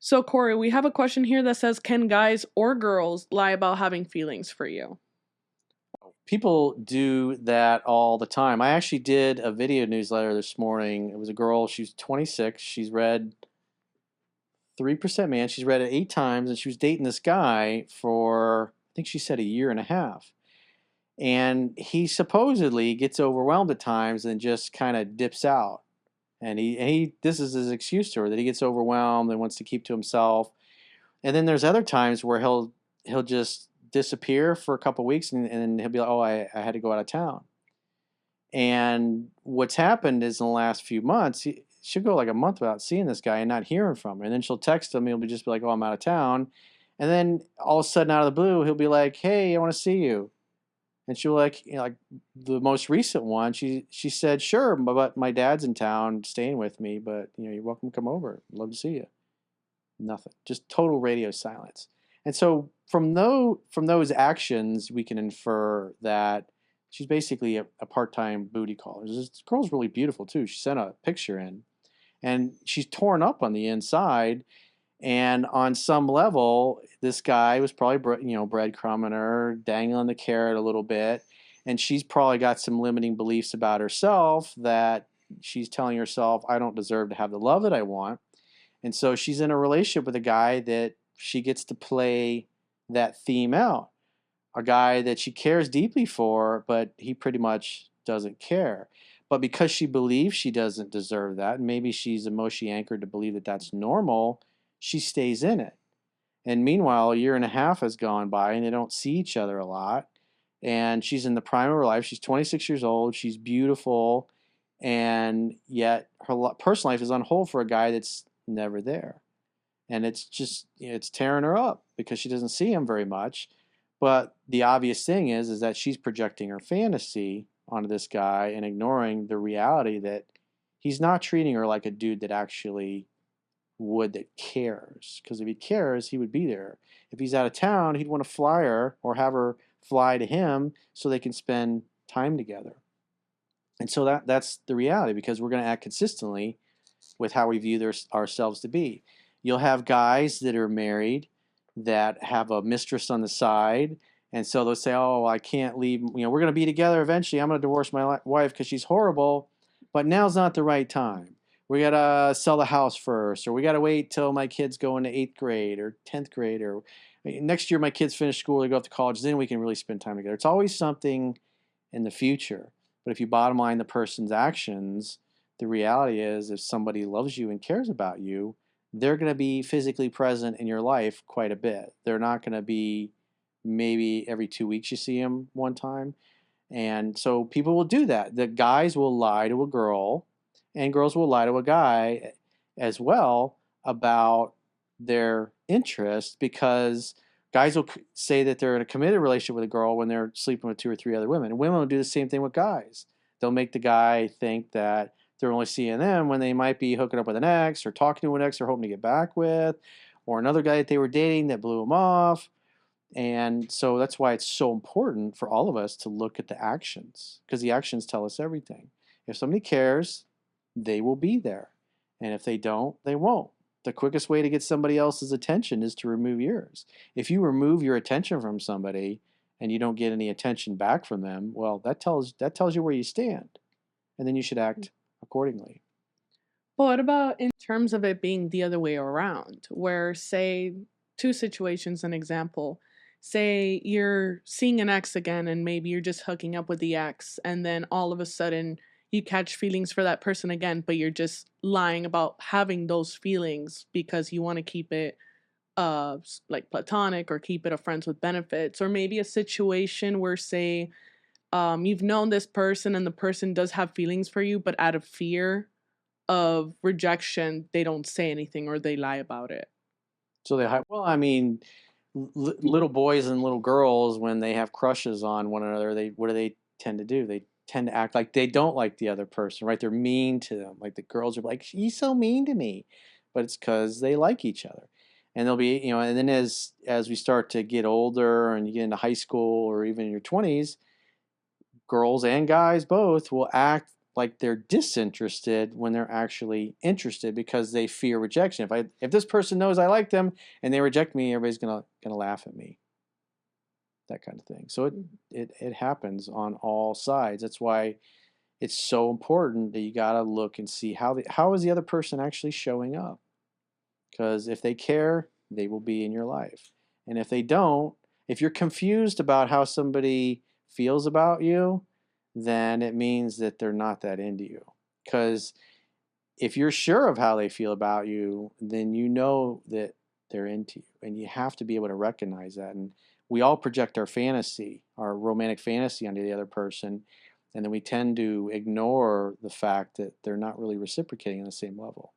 So, Corey, we have a question here that says, can guys or girls lie about having feelings for you? People do that all the time. I actually did a video newsletter this morning. It was a girl, she's 26. She's read 3% Man. She's read it 8 times, and she was dating this guy for, I think she said, a year and a half. And he supposedly gets overwhelmed at times and just kind of dips out. And this is his excuse to her, that he gets overwhelmed and wants to keep to himself. And then there's other times where he'll just disappear for a couple of weeks, and then he'll be like, "Oh, I had to go out of town." And what's happened is in the last few months, she'll go like a month without seeing this guy and not hearing from him. And then she'll text him. He'll be just be like, "Oh, I'm out of town." And then all of a sudden, out of the blue, he'll be like, "Hey, I want to see you." And she'll like, like the most recent one, she said, "Sure, but my dad's in town staying with me. But you're welcome to come over. Love to see you." Nothing. Just total radio silence. And so from those actions, we can infer that she's basically a part-time booty caller. This girl's really beautiful too. She sent a picture in, and she's torn up on the inside. And on some level, this guy was probably breadcrumbing her, dangling the carrot a little bit, and she's probably got some limiting beliefs about herself that she's telling herself, "I don't deserve to have the love that I want." And so she's in a relationship with a guy that she gets to play that theme out. A guy that she cares deeply for, but he pretty much doesn't care. But because she believes she doesn't deserve that, and maybe she's emotionally anchored to believe that that's normal, she stays in it. And meanwhile, a year and a half has gone by and they don't see each other a lot. And she's in the prime of her life. She's 26 years old. She's beautiful. And yet her personal life is on hold for a guy that's never there. And it's just, it's tearing her up because she doesn't see him very much. But the obvious thing is that she's projecting her fantasy onto this guy and ignoring the reality that he's not treating her like a dude that actually would, that cares. Because if he cares, he would be there. If he's out of town, he'd want to fly her or have her fly to him so they can spend time together. And so that's the reality, because we're going to act consistently with how we view ourselves to be. You'll have guys that are married that have a mistress on the side, and so they'll say, "Oh, I can't leave. We're going to be together eventually. I'm going to divorce my wife because she's horrible, but now's not the right time. We got to sell the house first, or we got to wait till my kids go into 8th grade or 10th grade, or next year my kids finish school, they go off to college, then we can really spend time together." It's always something in the future. But if you bottom line the person's actions, the reality is if somebody loves you and cares about you, they're going to be physically present in your life quite a bit. They're not going to be maybe every 2 weeks you see them one time. And so people will do that. The guys will lie to a girl, and girls will lie to a guy as well about their interest, because guys will say that they're in a committed relationship with a girl when they're sleeping with 2 or 3 other women. And women will do the same thing with guys. They'll make the guy think that they're only seeing them when they might be hooking up with an ex or talking to an ex they're hoping to get back with, or another guy that they were dating that blew them off. And so that's why it's so important for all of us to look at the actions, because the actions tell us everything. If somebody cares, they will be there. And if they don't, they won't. The quickest way to get somebody else's attention is to remove yours. If you remove your attention from somebody and you don't get any attention back from them, well, that tells you where you stand. And then you should act accordingly. But what about in terms of it being the other way around, where, say, two situations, an example, say you're seeing an ex again and maybe you're just hooking up with the ex, and then all of a sudden you catch feelings for that person again, but you're just lying about having those feelings because you want to keep it like platonic, or keep it a friends with benefits, or maybe a situation where, say, you've known this person and the person does have feelings for you, but out of fear of rejection, they don't say anything or they lie about it. So well, I mean, little boys and little girls, when they have crushes on one another, what do they tend to do? They tend to act like they don't like the other person, right? They're mean to them. Like the girls are like, "He's so mean to me," but it's because they like each other. And they'll be, and then as we start to get older and you get into high school or even in your 20s, girls and guys both will act like they're disinterested when they're actually interested because they fear rejection. If this person knows I like them and they reject me, everybody's gonna laugh at me. That kind of thing. So it happens on all sides. That's why it's so important that you gotta look and see how is the other person actually showing up. Because if they care, they will be in your life. And if they don't, if you're confused about how somebody feels about you, then it means that they're not that into you. Because if you're sure of how they feel about you, then you know that they're into you. And you have to be able to recognize that. And we all project our fantasy, our romantic fantasy onto the other person. And then we tend to ignore the fact that they're not really reciprocating on the same level.